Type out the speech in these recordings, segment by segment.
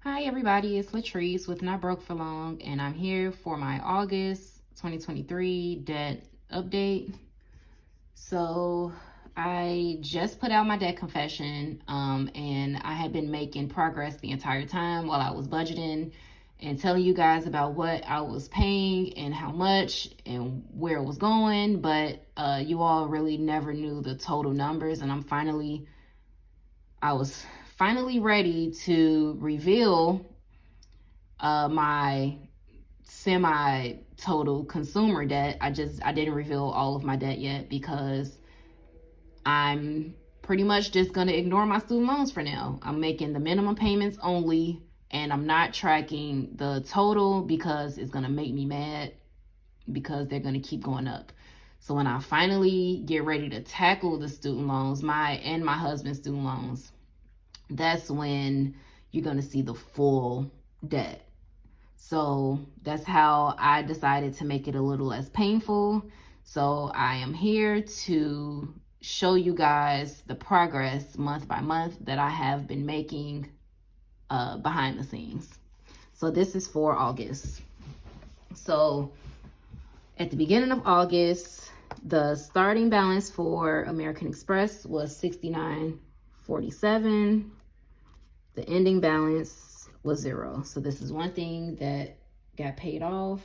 Hi everybody, it's Latrice with Not Broke for Long, and I'm here for my August 2023 debt update. So I just put out my debt confession, and I had been making progress the entire time while I was budgeting and telling you guys about what I was paying and how much and where it was going, but you all really never knew the total numbers, and I was finally ready to reveal my semi total consumer debt. I didn't reveal all of my debt yet because I'm pretty much just going to ignore my student loans for now. I'm making the minimum payments only, and I'm not tracking the total because it's going to make me mad because they're going to keep going up. So when I finally get ready to tackle the student loans, my husband's student loans, that's when you're going to see the full debt. So that's how I decided to make it a little less painful. So I am here to show you guys the progress month by month that I have been making behind the scenes. So this is for August. So at the beginning of August, the starting balance for American Express was $69.47. The ending balance was $0. So this is one thing that got paid off.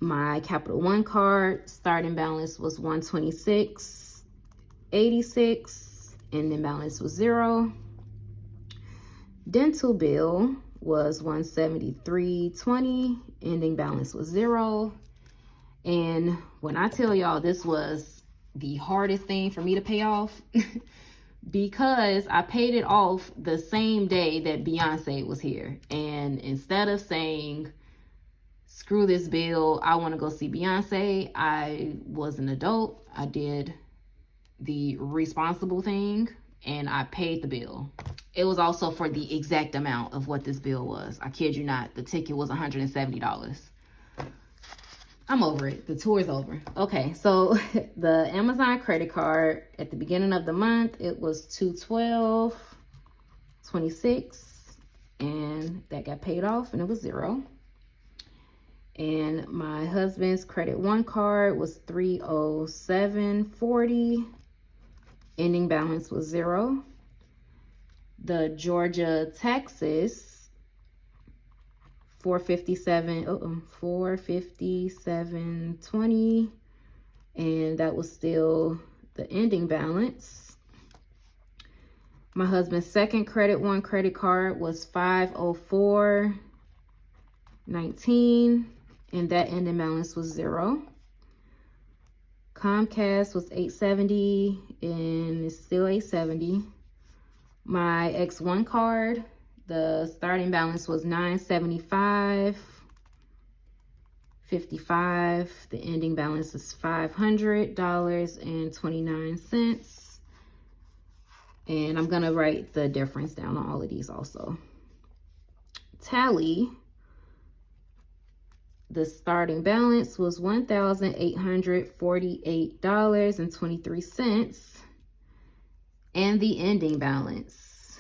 My Capital One card starting balance was $126.86. Ending balance was $0. Dental bill was $173.20. Ending balance was $0. And when I tell y'all this was the hardest thing for me to pay off, because I paid it off the same day that Beyonce was here. And instead of saying, screw this bill, I want to go see Beyonce, I was an adult. I did the responsible thing and I paid the bill. It was also for the exact amount of what this bill was. I kid you not, the ticket was $170. I'm over it. The tour is over. Okay, so the Amazon credit card at the beginning of the month, it was $212.26, and that got paid off, and it was $0. And my husband's Credit One card was $307.40. Ending balance was $0. The Georgia Texas $457.20, and that was still the ending balance. My husband's second Credit One credit card was $504.19, and that ending balance was $0. Comcast was $870, and it's still $870. My X1 card, the starting balance was $975.55. The ending balance is $500.29. And I'm gonna write the difference down on all of these also. Tally, the starting balance was $1,848.23. And the ending balance,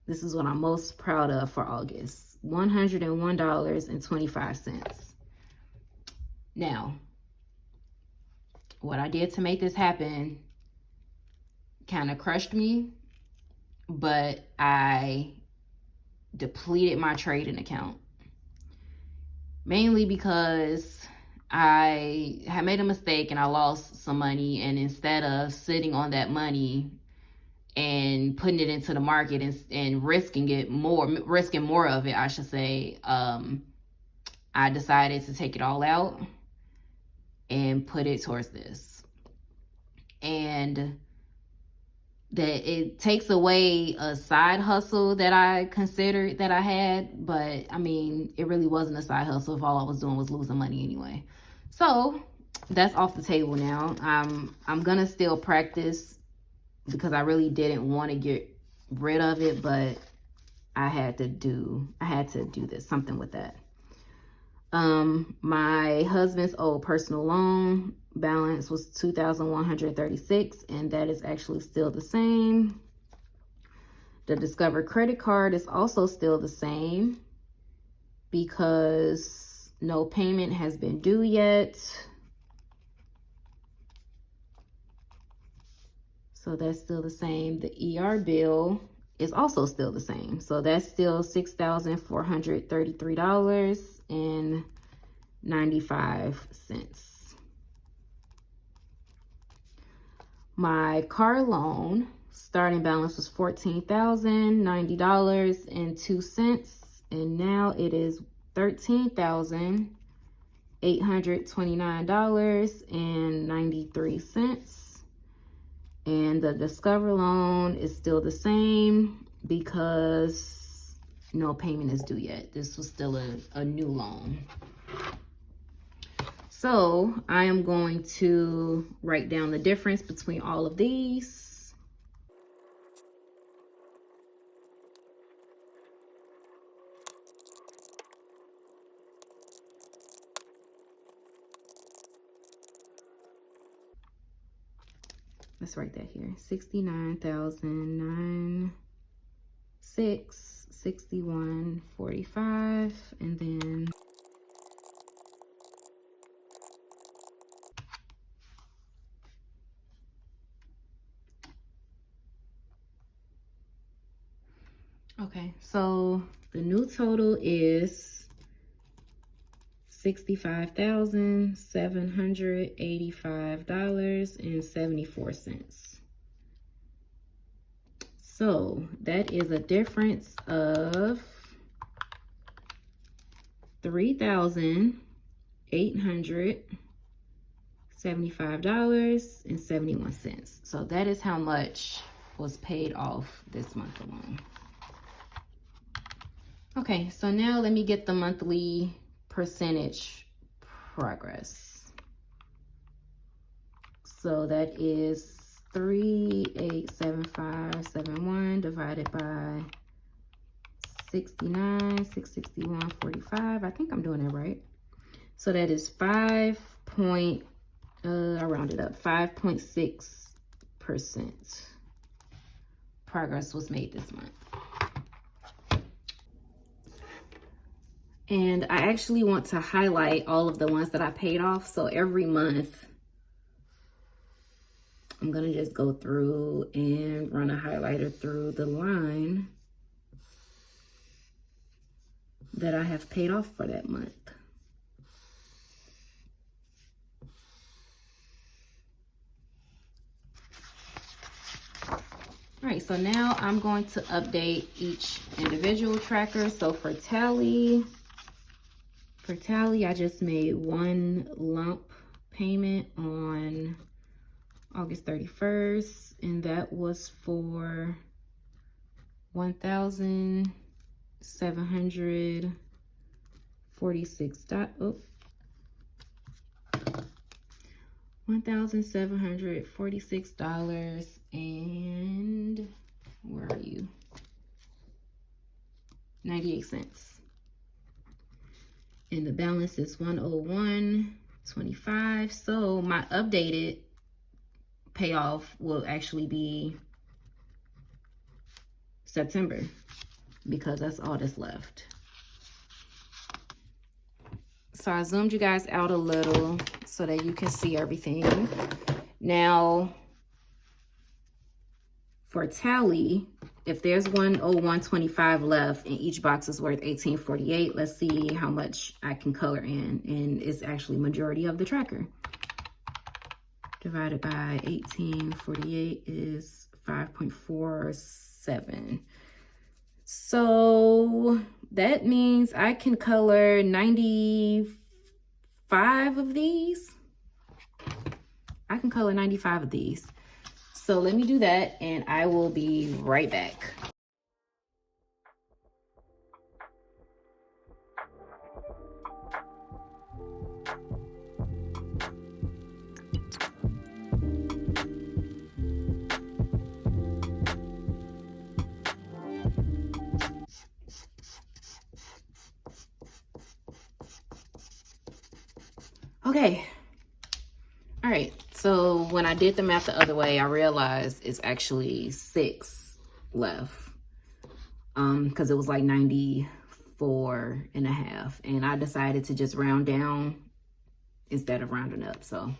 this is what I'm most proud of for August, $101.25. Now, what I did to make this happen kind of crushed me, but I depleted my trading account. Mainly because I had made a mistake and I lost some money, and instead of sitting on that money and putting it into the market and risking more of it, I should say, I decided to take it all out and put it towards this. And that it takes away a side hustle that I considered that I had, but I mean, it really wasn't a side hustle if all I was doing was losing money anyway. So that's off the table now. I'm gonna still practice because I really didn't want to get rid of it, but I had to do this, something with that. My husband's old personal loan balance was $2,136, and that is actually still the same. The Discover credit card is also still the same because no payment has been due yet. So that's still the same. The ER bill is also still the same. So that's still $6,433.95. My car loan starting balance was $14,090.02, and now it is $13,829.93. And the Discover loan is still the same because no payment is due yet. This was still a new loan. So I am going to write down the difference between all of these. Let's write that here. 69,096, 61.45, and then okay, so the new total is $65,785.74. So that is a difference of $3,875.71. So that is how much was paid off this month alone. Okay, so now let me get the monthly percentage progress. So that is 3,875.71 divided by 69, 661.45. I think I'm doing that right. So that is 5 point, I rounded up, 5.6% progress was made this month. And I actually want to highlight all of the ones that I paid off. So every month, I'm gonna just go through and run a highlighter through the line that I have paid off for that month. All right, so now I'm going to update each individual tracker. So for Tally, I just made one lump payment on August 31st, and that was for $1,746. $1,746 and where are you? 98 cents. And the balance is 101.25. So my updated payoff will actually be September because that's all that's left. So I zoomed you guys out a little so that you can see everything. Now, for Tally, if there's 101.25 left and each box is worth $18.48, let's see how much I can color in. And it's actually majority of the tracker. Divided by 18.48 is 5.47. So that means I can color 95 of these. I can color 95 of these. So let me do that and I will be right back. Okay. All right. So when I did the math the other way, I realized it's actually 6 left. because it was like 94.5, and I decided to just round down instead of rounding up. So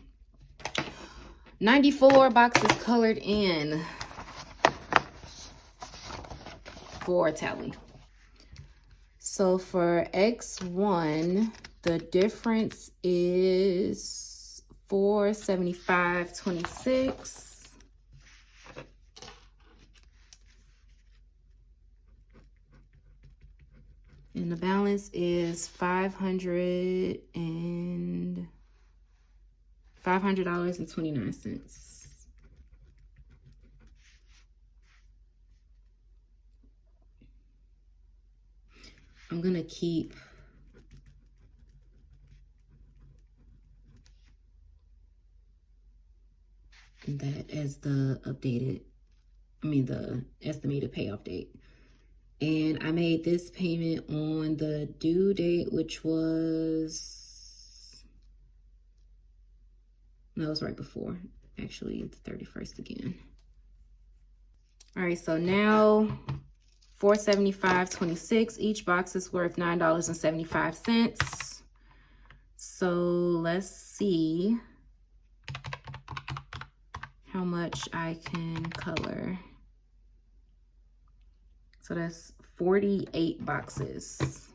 94 boxes colored in for tally. So for X1, the difference is $475.26. And the balance is $500.29. I'm gonna keep that as the estimated payoff date. And I made this payment on the due date, which was, no, it was right before, actually, the 31st again. All right, so now $475.26. Each box is worth $9.75. So let's see how much I can color. So that's 48 boxes.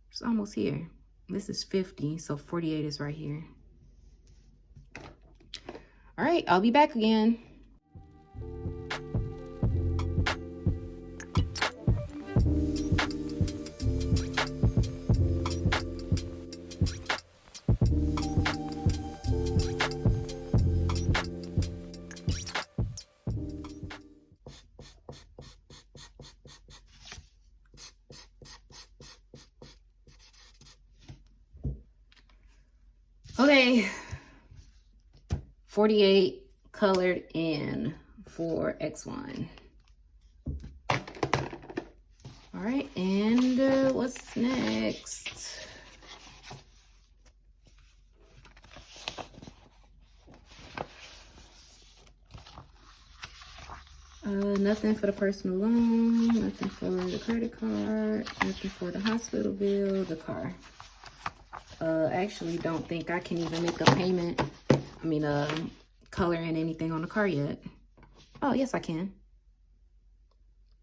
It's almost here. This is 50, so 48 is right here. All right, I'll be back again. Okay, 48 colored in for X1. All right, and what's next? Nothing for the personal loan, nothing for the credit card, nothing for the hospital bill, the car. I actually don't think I can even make a payment. Color in anything on the car yet. Oh, yes, I can.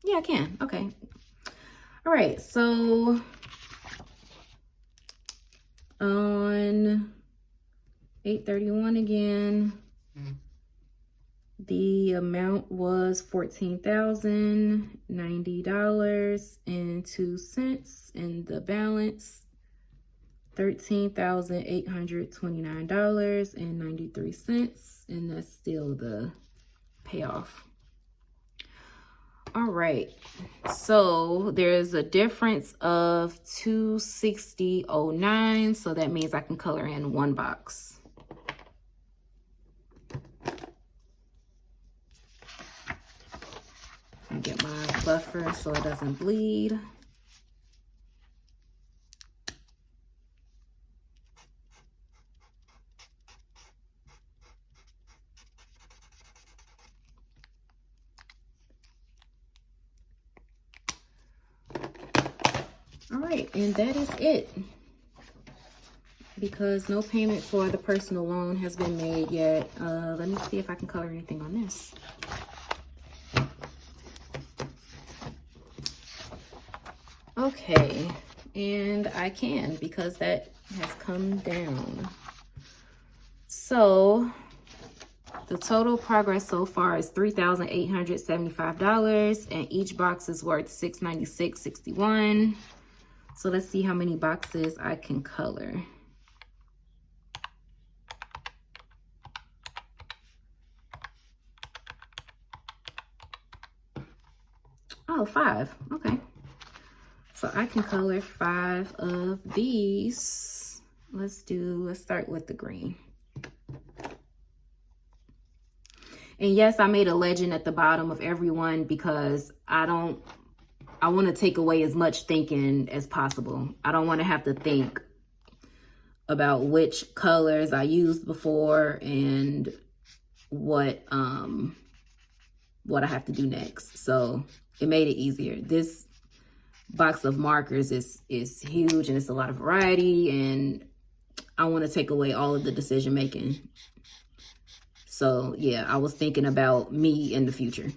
Yeah, I can. Okay. All right, so on 8/31 again, the amount was $14,090.02, and the balance $13,829.93, and that's still the payoff. All right, so there's a difference of $260.09, so that means I can color in one box. And get my buffer so it doesn't bleed. All right, and that is it, because no payment for the personal loan has been made yet. Let me see if I can color anything on this. Okay, and I can, because that has come down. So the total progress so far is $3,875, and each box is worth $696.61. So let's see how many boxes I can color. Oh, 5. Okay. So I can color 5 of these. Let's start with the green. And yes, I made a legend at the bottom of every one because I want to take away as much thinking as possible. I don't want to have to think about which colors I used before and what what I have to do next. So it made it easier. This box of markers is huge, and it's a lot of variety, and I want to take away all of the decision making. So yeah, I was thinking about me in the future.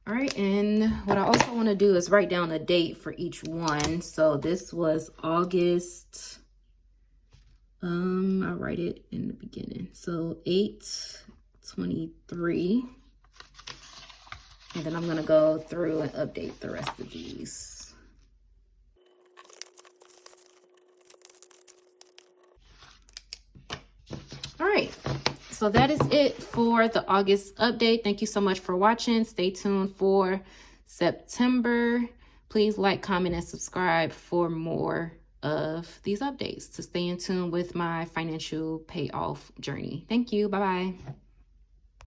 All right, and what I also want to do is write down a date for each one. So this was August, I'll write it in the beginning. So 8/23. And then I'm going to go through and update the rest of these. All right. So that is it for the August update. Thank you so much for watching. Stay tuned for September. Please like, comment, and subscribe for more of these updates to stay in tune with my financial payoff journey. Thank you. Bye-bye.